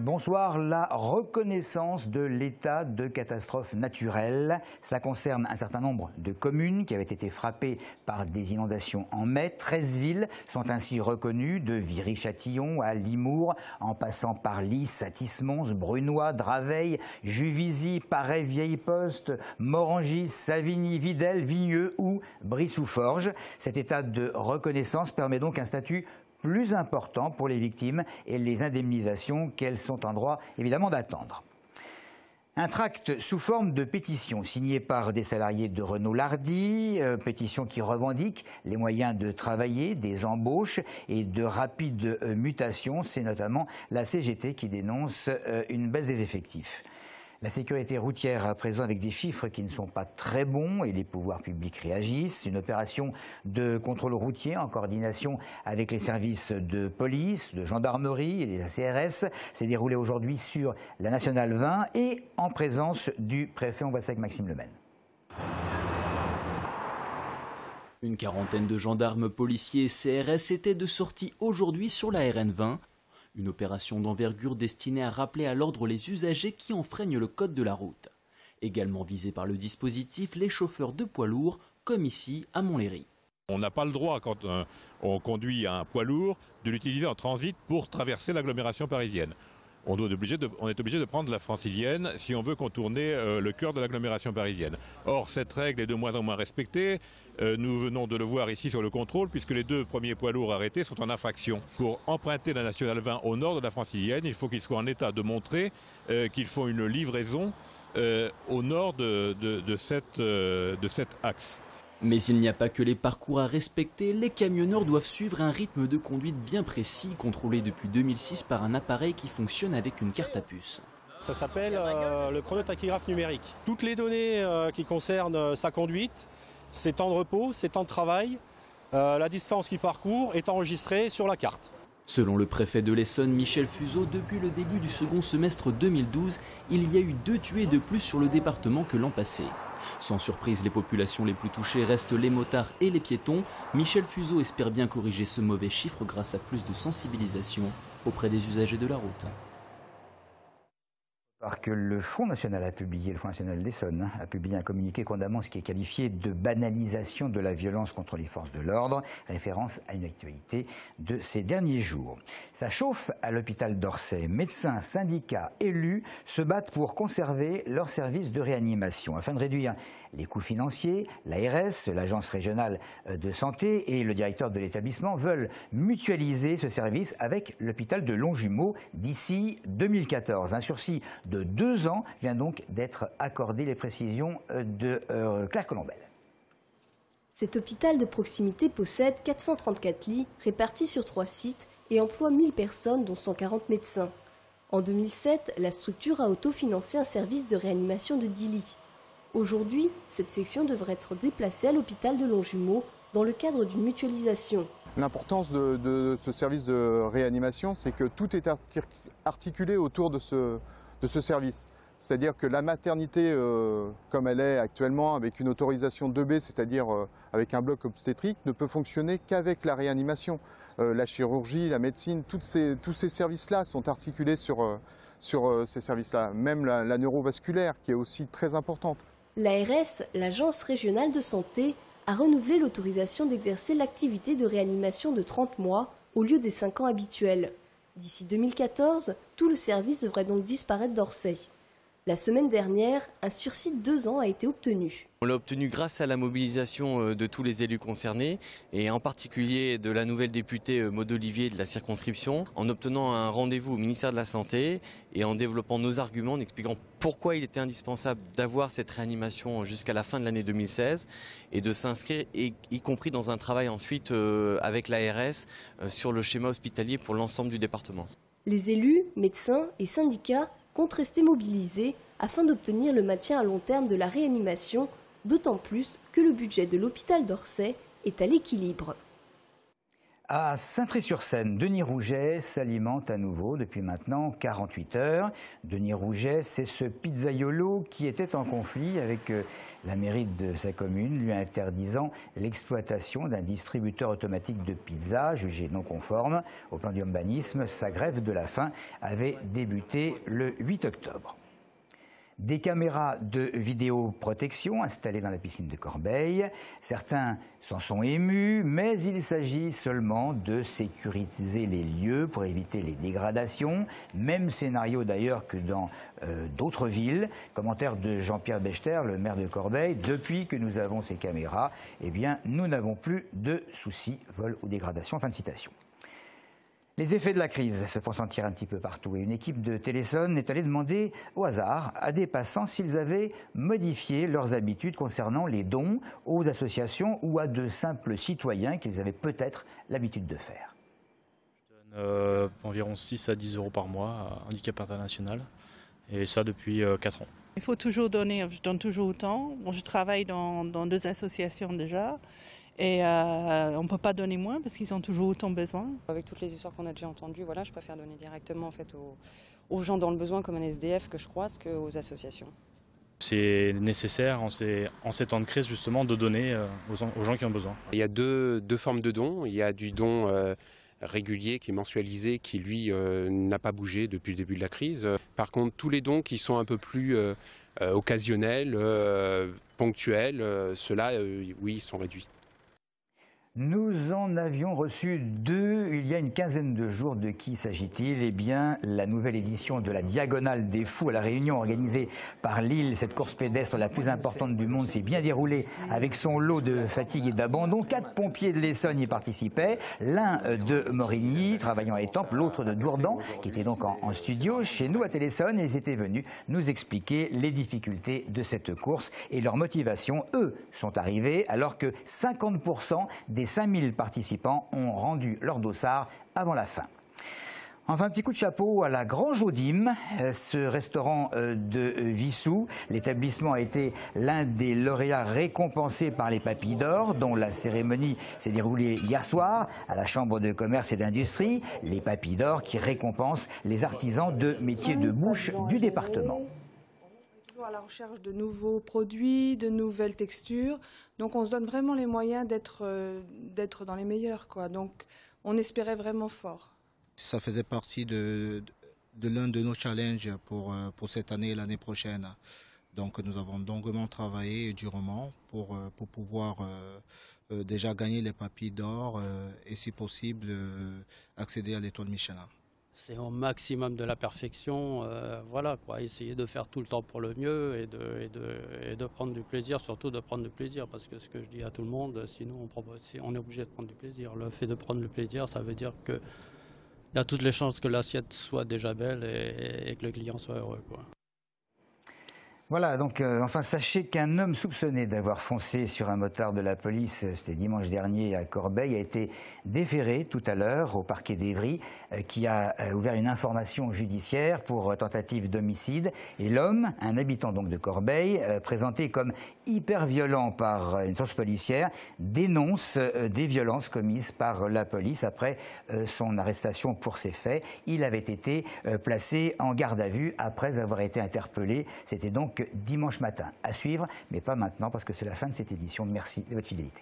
Bonsoir. La reconnaissance de l'état de catastrophe naturelle, cela concerne un certain nombre de communes qui avaient été frappées par des inondations en mai. 13 villes sont ainsi reconnues, de Viry-Châtillon à Limours, en passant par Lys, Athis-Mons, Brunois, Draveil, Juvisy, Paray, Vieille-Poste, Morangis, Savigny, Videl, Vigneux ou Brie-sous-Forges. Cet état de reconnaissance permet donc un statut plus important pour les victimes et les indemnisations qu'elles sont en droit évidemment d'attendre. Un tract sous forme de pétition signé par des salariés de Renault-Lardy, pétition qui revendique les moyens de travailler, des embauches et de rapides mutations. C'est notamment la CGT qui dénonce une baisse des effectifs. La sécurité routière à présent avec des chiffres qui ne sont pas très bons et les pouvoirs publics réagissent. Une opération de contrôle routier en coordination avec les services de police, de gendarmerie et des CRS s'est déroulée aujourd'hui sur la Nationale 20 et en présence du préfet. On voit ça avec Maxime Lemaine. Une quarantaine de gendarmes, policiers et CRS étaient de sortie aujourd'hui sur la RN 20. Une opération d'envergure destinée à rappeler à l'ordre les usagers qui enfreignent le code de la route. Également visés par le dispositif, les chauffeurs de poids lourds, comme ici à Montlhéry. On n'a pas le droit, quand on conduit un poids lourd, de l'utiliser en transit pour traverser l'agglomération parisienne. On est obligé de prendre la francilienne si on veut contourner le cœur de l'agglomération parisienne. Or, cette règle est de moins en moins respectée. Nous venons de le voir ici sur le contrôle, puisque les deux premiers poids lourds arrêtés sont en infraction. Pour emprunter la Nationale 20 au nord de la francilienne, il faut qu'ils soient en état de montrer qu'ils font une livraison au nord de cet axe. Mais il n'y a pas que les parcours à respecter, les camionneurs doivent suivre un rythme de conduite bien précis, contrôlé depuis 2006 par un appareil qui fonctionne avec une carte à puce. Ça s'appelle le chronotachygraphe numérique. Toutes les données qui concernent sa conduite, ses temps de repos, ses temps de travail, la distance qu'il parcourt est enregistrée sur la carte. Selon le préfet de l'Essonne, Michel Fuseau, depuis le début du second semestre 2012, il y a eu 2 tués de plus sur le département que l'an passé. Sans surprise, les populations les plus touchées restent les motards et les piétons. Michel Fuseau espère bien corriger ce mauvais chiffre grâce à plus de sensibilisation auprès des usagers de la route. Alors que le Front National a publié, le Front National d'Essonne a publié un communiqué condamnant ce qui est qualifié de banalisation de la violence contre les forces de l'ordre, référence à une actualité de ces derniers jours. Ça chauffe à l'hôpital d'Orsay. Médecins, syndicats, élus se battent pour conserver leur service de réanimation. Afin de réduire les coûts financiers, l'ARS, l'Agence régionale de santé et le directeur de l'établissement veulent mutualiser ce service avec l'hôpital de Longjumeau d'ici 2014. Un sursis de 2 ans vient donc d'être accordé. Les précisions de Claire Colombel. Cet hôpital de proximité possède 434 lits répartis sur 3 sites et emploie 1000 personnes dont 140 médecins. En 2007, la structure a autofinancé un service de réanimation de 10 lits. Aujourd'hui, cette section devrait être déplacée à l'hôpital de Longjumeau dans le cadre d'une mutualisation. L'importance de ce service de réanimation, c'est que tout est articulé autour de ce service. C'est-à-dire que la maternité, comme elle est actuellement, avec une autorisation 2B, c'est-à-dire avec un bloc obstétrique, ne peut fonctionner qu'avec la réanimation. La chirurgie, la médecine, tous ces services-là sont articulés sur ces services-là. Même la neurovasculaire, qui est aussi très importante. L'ARS, l'Agence régionale de santé, a renouvelé l'autorisation d'exercer l'activité de réanimation de 30 mois au lieu des 5 ans habituels. D'ici 2014, tout le service devrait donc disparaître d'Orsay. La semaine dernière, un sursis de 2 ans a été obtenu. On l'a obtenu grâce à la mobilisation de tous les élus concernés et en particulier de la nouvelle députée Maud Olivier de la circonscription, en obtenant un rendez-vous au ministère de la Santé et en développant nos arguments, en expliquant pourquoi il était indispensable d'avoir cette réanimation jusqu'à la fin de l'année 2016 et de s'inscrire, y compris dans un travail ensuite avec l'ARS sur le schéma hospitalier pour l'ensemble du département. Les élus, médecins et syndicats comptent rester mobilisés afin d'obtenir le maintien à long terme de la réanimation, d'autant plus que le budget de l'hôpital d'Orsay est à l'équilibre. À Saint-Tré-sur-Seine, Denis Rouget s'alimente à nouveau depuis maintenant 48 heures. Denis Rouget, c'est ce pizzaiolo qui était en conflit avec la mairie de sa commune, lui interdisant l'exploitation d'un distributeur automatique de pizza jugé non conforme au plan d'urbanisme. Sa grève de la faim avait débuté le 8 octobre. Des caméras de vidéoprotection installées dans la piscine de Corbeil. Certains s'en sont émus, mais il s'agit seulement de sécuriser les lieux pour éviter les dégradations. Même scénario d'ailleurs que dans d'autres villes. Commentaire de Jean-Pierre Bechter, le maire de Corbeil. Depuis que nous avons ces caméras, eh bien, nous n'avons plus de soucis, vol ou dégradation. Fin de citation. Les effets de la crise se font sentir un petit peu partout et une équipe de Téléson est allée demander au hasard à des passants s'ils avaient modifié leurs habitudes concernant les dons aux associations ou à de simples citoyens qu'ils avaient peut-être l'habitude de faire. Je donne environ 6 à 10 euros par mois à Handicap International et ça depuis 4 ans. Il faut toujours donner, je donne toujours autant. Je travaille dans 2 associations déjà. Et on ne peut pas donner moins parce qu'ils ont toujours autant besoin. Avec toutes les histoires qu'on a déjà entendues, voilà, je préfère donner directement en fait, aux gens dans le besoin comme un SDF que je croise qu'aux associations. C'est nécessaire en ces temps de crise justement de donner aux gens qui ont besoin. Il y a deux formes de dons. Il y a du don régulier qui est mensualisé, qui lui n'a pas bougé depuis le début de la crise. Par contre, tous les dons qui sont un peu plus occasionnels, ponctuels, ceux-là, oui, sont réduits. Nous en avions reçu 2 il y a une quinzaine de jours. De qui s'agit-il? Eh bien, la nouvelle édition de la Diagonale des Fous à La Réunion, organisée par Lille. Cette course pédestre la plus importante du monde s'est bien déroulée avec son lot de fatigue et d'abandon. 4 pompiers de l'Essonne y participaient. L'un de Morigny, travaillant à Étampes, l'autre de Dourdan, qui était donc en studio chez nous à Téléson. Ils étaient venus nous expliquer les difficultés de cette course et leur motivation. Eux sont arrivés alors que 50% des 5000 participants ont rendu leur dossard avant la fin. Enfin, un petit coup de chapeau à la Grange aux Dîmes, ce restaurant de Vissou. L'établissement a été l'un des lauréats récompensés par les Papilles d'Or, dont la cérémonie s'est déroulée hier soir à la Chambre de commerce et d'industrie. Les Papilles d'Or qui récompensent les artisans de métiers de bouche du département. À la recherche de nouveaux produits, de nouvelles textures. Donc on se donne vraiment les moyens d'être dans les meilleurs, quoi. Donc on espérait vraiment fort. Ça faisait partie de l'un de nos challenges pour cette année et l'année prochaine. Donc nous avons longuement travaillé et durement pour pouvoir déjà gagner les Papilles d'Or et si possible accéder à l'étoile Michelin. C'est au maximum de la perfection, voilà quoi, essayer de faire tout le temps pour le mieux et de prendre du plaisir, surtout de prendre du plaisir, parce que ce que je dis à tout le monde, sinon on est obligé de prendre du plaisir. Le fait de prendre du plaisir, ça veut dire qu'il y a toutes les chances que l'assiette soit déjà belle et que le client soit heureux, quoi. Voilà, donc enfin sachez qu'un homme soupçonné d'avoir foncé sur un motard de la police, c'était dimanche dernier à Corbeil, a été déféré tout à l'heure au parquet d'Évry qui a ouvert une information judiciaire pour tentative d'homicide. Et l'homme, un habitant donc de Corbeil, présenté comme hyper violent par une source policière, dénonce des violences commises par la police après son arrestation pour ces faits. Il avait été placé en garde à vue après avoir été interpellé. C'était donc dimanche matin. À suivre, mais pas maintenant parce que c'est la fin de cette édition. Merci de votre fidélité.